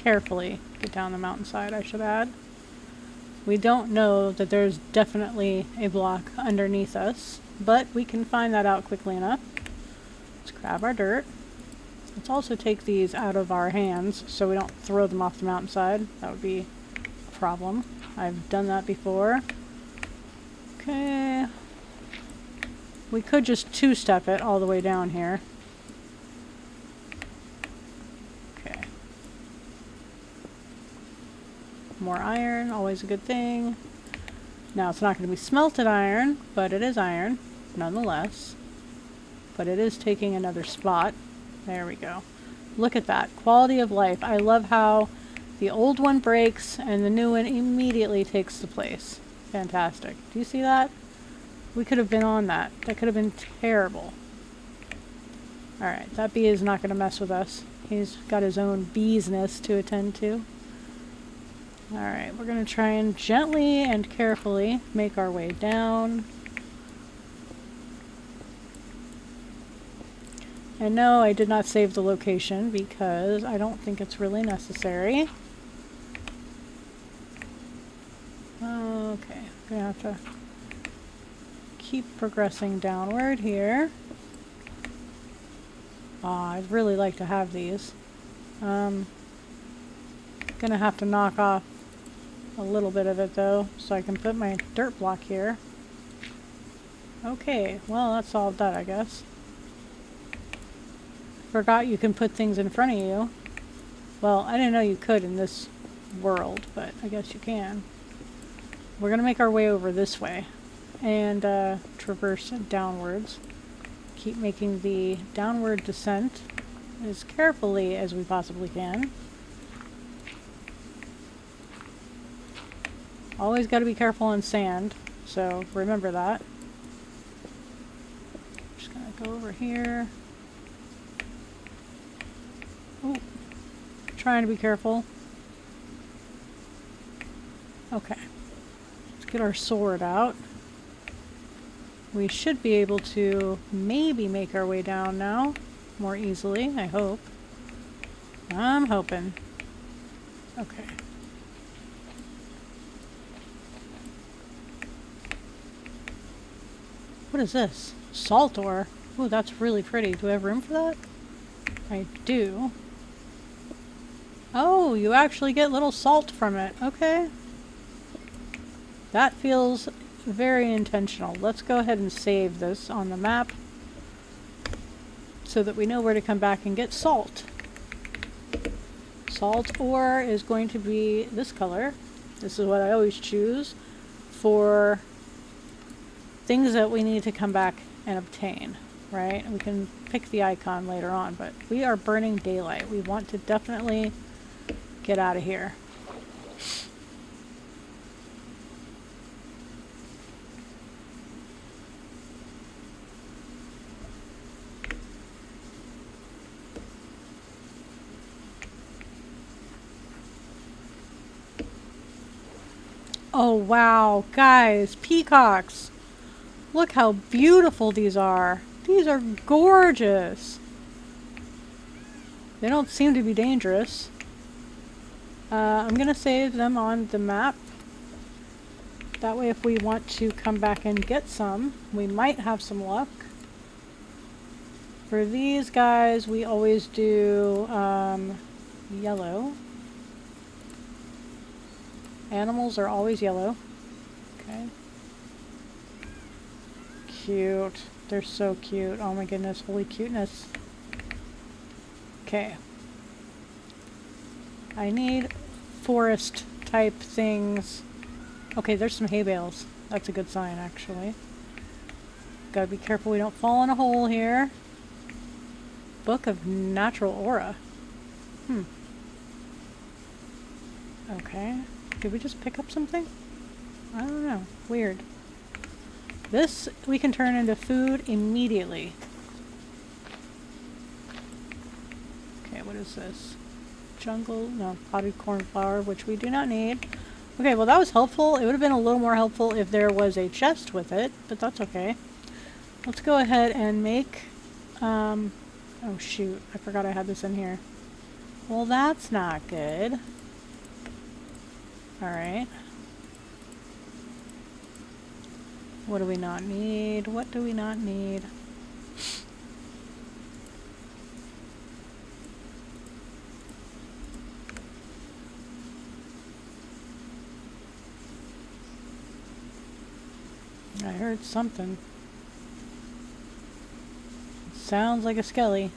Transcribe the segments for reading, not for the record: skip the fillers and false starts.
carefully get down the mountainside, I should add. We don't know that there's definitely a block underneath us, but we can find that out quickly enough. Let's grab our dirt. Let's also take these out of our hands so we don't throw them off the mountainside. That would be a problem. I've done that before. Okay. We could just two-step it all the way down here. Okay. More iron, always a good thing. Now, it's not going to be smelted iron, but it is iron, nonetheless. But it is taking another spot. There we go. Look at that. Quality of life. I love how the old one breaks and the new one immediately takes the place. Fantastic. Do you see that? We could have been on that. That could have been terrible. Alright, that bee is not going to mess with us. He's got his own bee's nest to attend to. Alright, we're going to try and gently and carefully make our way down. And no, I did not save the location because I don't think it's really necessary. Okay, I'm going to have to keep progressing downward here. I'd really like to have these. Gonna have to knock off a little bit of it though, so I can put my dirt block here. Okay, well that solved that, I guess. Forgot you can put things in front of you. Well, I didn't know you could in this world, but I guess you can. We're gonna make our way over this way and traverse downwards. Keep making the downward descent as carefully as we possibly can. Always got to be careful on sand, so remember that. Just gonna go over here. Ooh, trying to be careful. Okay, let's get our sword out. We should be able to maybe make our way down now more easily, I hope. I'm hoping. Okay. What is this? Salt ore. Oh, that's really pretty. Do I have room for that? I do. Oh, you actually get little salt from it. Okay. That feels very intentional. Let's go ahead and save this on the map so that we know where to come back and get salt. Salt ore is going to be this color. This is what I always choose for things that we need to come back and obtain, right? And we can pick the icon later on, but we are burning daylight. We want to definitely get out of here. Oh wow, guys, peacocks! Look how beautiful these are. These are gorgeous. They don't seem to be dangerous. I'm gonna save them on the map. That way if we want to come back and get some, we might have some luck. For these guys, we always do yellow. Animals are always yellow. Okay. Cute. They're so cute. Oh my goodness. Holy cuteness. Okay. I need forest type things. Okay, there's some hay bales. That's a good sign, actually. Gotta be careful we don't fall in a hole here. Book of Natural Aura. Okay. Did we just pick up something? I don't know. Weird. This we can turn into food immediately. Okay, what is this? Jungle, no, potted cornflower, which we do not need. Okay, well that was helpful. It would have been a little more helpful if there was a chest with it, but that's okay. Let's go ahead and make, oh shoot, I forgot I had this in here. Well, that's not good. Alright. What do we not need? What do we not need? I heard something. Sounds like a skelly.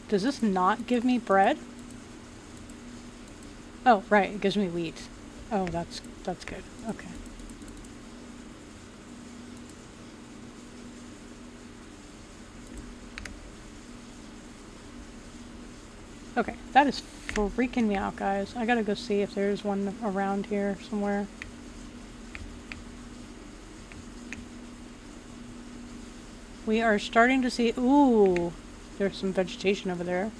Does this not give me bread? Oh, right, it gives me wheat. Oh, that's good. Okay. Okay, that is freaking me out, guys. I gotta go see if there's one around here somewhere. We are starting to see... Ooh! There's some vegetation over there.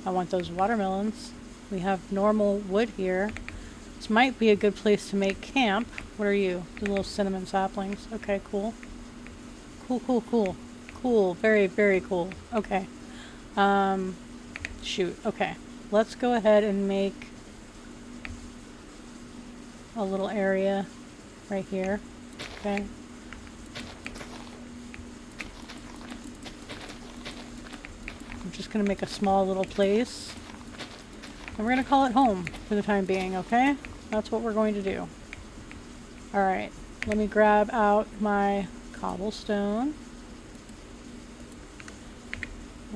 I want those watermelons. We have normal wood here. This might be a good place to make camp. What are you? The little cinnamon saplings. Okay, cool. Cool, cool, cool. Cool. Very, very cool. Okay. Shoot. Okay. Let's go ahead and make a little area right here. Okay. I'm just going to make a small little place. And we're going to call it home for the time being, okay? That's what we're going to do. Alright. Let me grab out my cobblestone.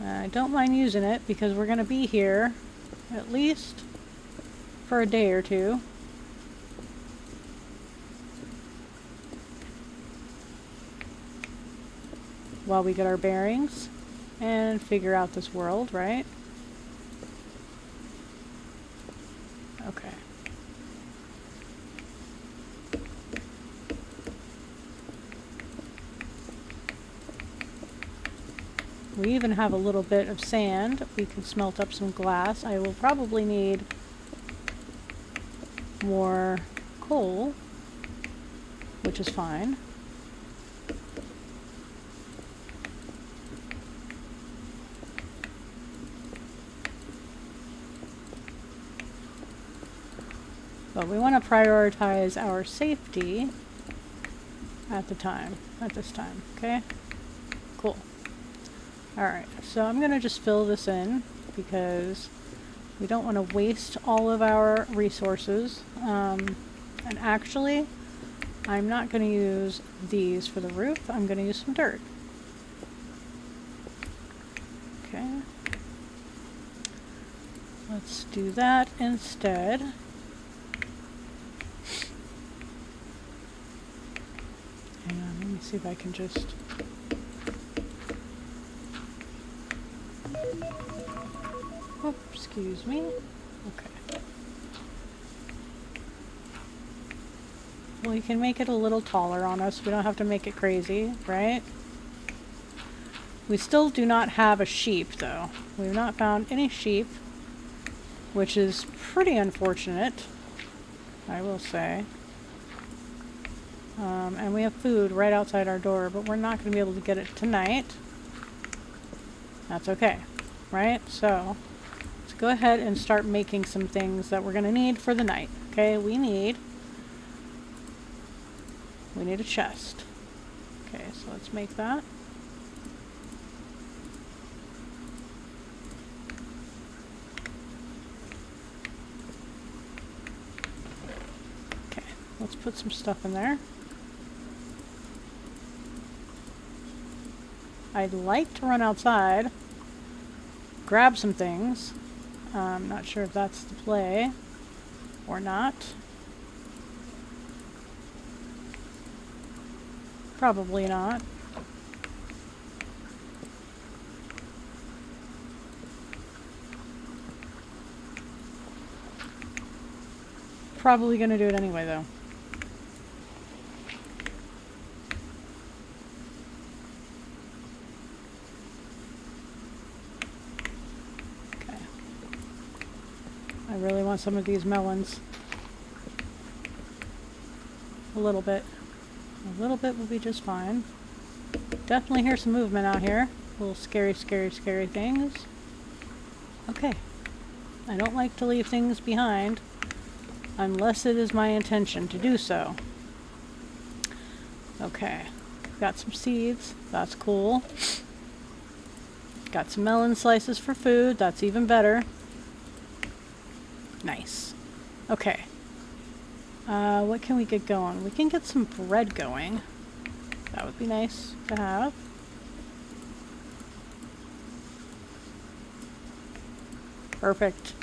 I don't mind using it because we're going to be here at least for a day or two. While we get our bearings and figure out this world, right? Okay. We even have a little bit of sand. We can smelt up some glass. I will probably need more coal, which is fine. But we want to prioritize our safety at this time, okay? Cool. Alright, so I'm going to just fill this in because we don't want to waste all of our resources. And actually, I'm not going to use these for the roof. I'm going to use some dirt. Okay. Let's do that instead. Hang on, let me see if I can just... Oh, excuse me. Okay. Well, you can make it a little taller on us. We don't have to make it crazy, right? We still do not have a sheep, though. We have not found any sheep, which is pretty unfortunate, I will say. And we have food right outside our door, but we're not going to be able to get it tonight. That's okay, right? So, let's go ahead and start making some things that we're going to need for the night. Okay, we need a chest. Okay, so let's make that. Okay, let's put some stuff in there. I'd like to run outside, grab some things. I'm not sure if that's the play or not. Probably not. Probably gonna do it anyway, though. I really want some of these melons. A little bit. A little bit will be just fine. Definitely hear some movement out here, Little scary, scary, scary things. Okay. I don't like to leave things behind unless it is my intention to do so. Okay. Got some seeds. That's cool. Got some melon slices for food. That's even better. Nice. Okay. What can we get going? We can get some bread going. That would be nice to have. Perfect.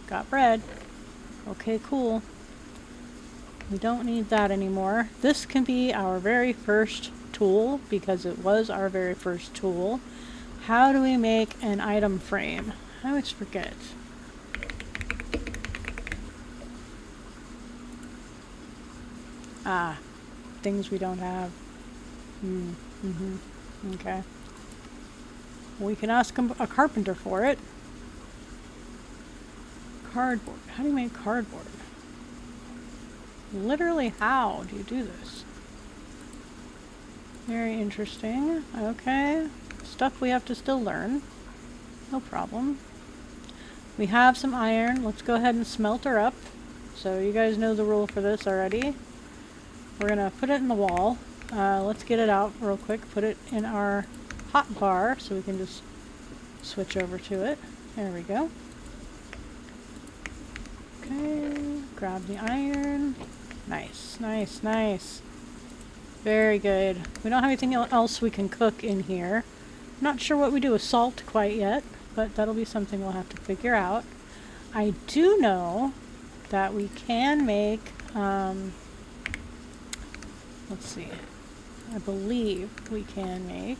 Got bread. Okay, cool. We don't need that anymore. This can be our very first tool because it was our very first tool. How do we make an item frame? I always forget. Ah, things we don't have. Okay. We can ask a carpenter for it. Cardboard. How do you make cardboard? Literally, how do you do this? Very interesting. Okay. Stuff we have to still learn. No problem. We have some iron. Let's go ahead and smelt her up. So you guys know the rule for this already. We're going to put it in the wall. Let's get it out real quick. Put it in our hot bar so we can just switch over to it. There we go. Okay, grab the iron. Nice, nice, nice. Very good. We don't have anything else we can cook in here. Not sure what we do with salt quite yet, but that'll be something we'll have to figure out. I do know that we can make, let's see, I believe we can make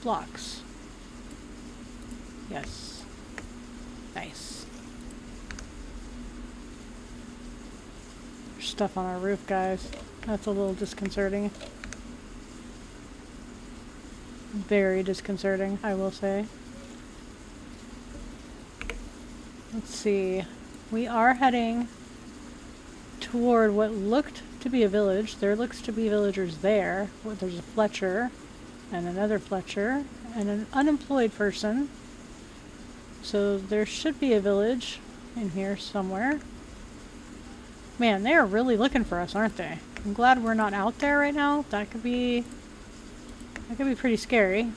blocks. Yes. Nice. There's stuff on our roof, guys. That's a little disconcerting. Very disconcerting, I will say. Let's see. We are heading toward what looked to be a village. There looks to be villagers there. There's a Fletcher and another Fletcher and an unemployed person. So there should be a village in here somewhere. Man, they are really looking for us, aren't they? I'm glad we're not out there right now. That could be pretty scary.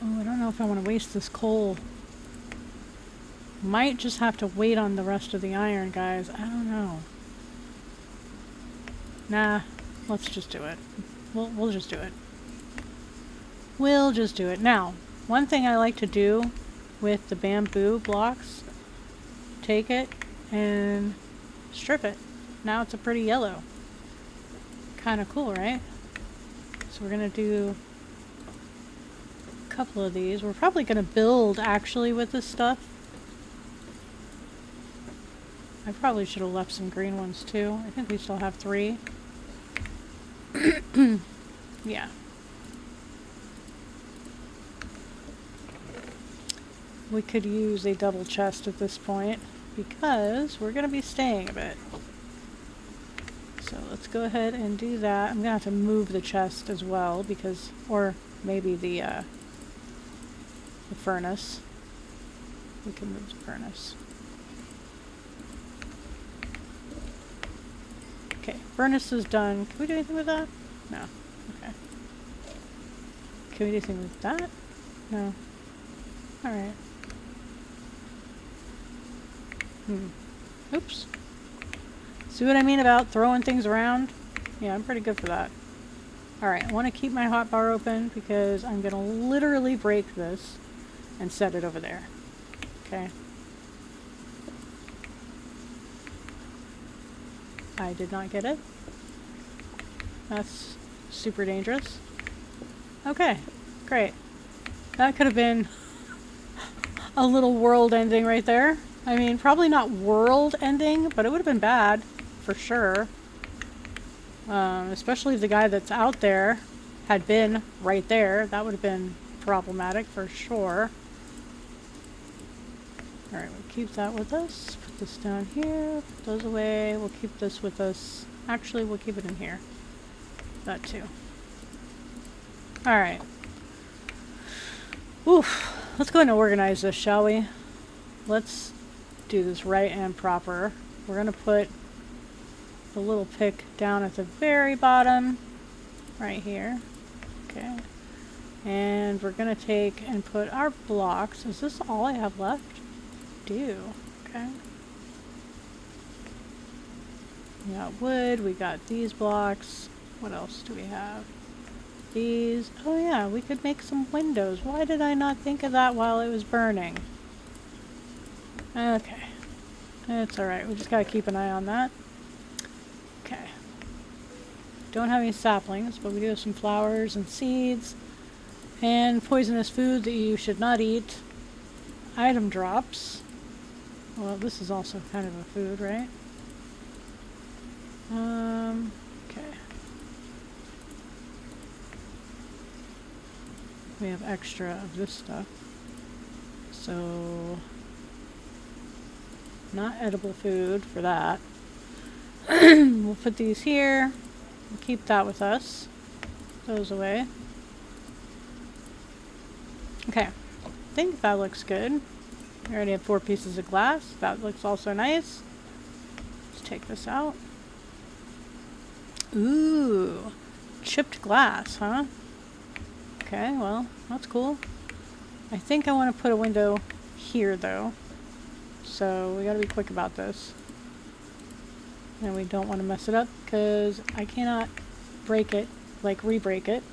Oh, I don't know if I want to waste this coal. Might just have to wait on the rest of the iron, guys. I don't know. Nah, let's just do it. We'll just do it. We'll just do it. Now, one thing I like to do with the bamboo blocks, take it and strip it. Now it's a pretty yellow. Kind of cool, right? So we're going to do a couple of these. We're probably going to build actually with this stuff. I probably should have left some green ones too. I think we still have 3. Yeah. We could use a double chest at this point because we're going to be staying a bit. So let's go ahead and do that. I'm going to have to move the chest as well because, or maybe the furnace. We can move the furnace. Okay, furnace is done. Can we do anything with that? No. Okay. Can we do anything with that? No. Alright. Oops. See what I mean about throwing things around? Yeah, I'm pretty good for that. Alright, I want to keep my hotbar open because I'm going to literally break this and set it over there. Okay. I did not get it. That's super dangerous. Okay, great. That could have been a little world ending right there. I mean, probably not world ending, but it would have been bad, for sure. Especially if the guy that's out there had been right there. That would have been problematic, for sure. Alright, we'll keep that with us. Put this down here. Put those away. We'll keep this with us. Actually, we'll keep it in here. That too. Alright. Oof. Let's go ahead and organize this, shall we? Let's do this right and proper. We're going to put the little pick down at the very bottom. Right here. Okay. And we're going to take and put our blocks. Is this all I have left? Okay. We got wood, we got these blocks. What else do we have? These. Oh yeah, we could make some windows. Why did I not think of that while it was burning? Okay. It's alright, we just gotta keep an eye on that. Okay. Don't have any saplings, but we do have some flowers and seeds. And poisonous food that you should not eat. Item drops. Well, this is also kind of a food, right? Okay. We have extra of this stuff. So, not edible food for that. We'll put these here. We'll keep that with us. Those away. Okay. I think that looks good. We already have 4 pieces of glass. That looks also nice. Let's take this out. Ooh. Chipped glass, huh? Okay, well, that's cool. I think I want to put a window here, though. So we gotta be quick about this. And we don't want to mess it up, because I cannot break it, like re-break it.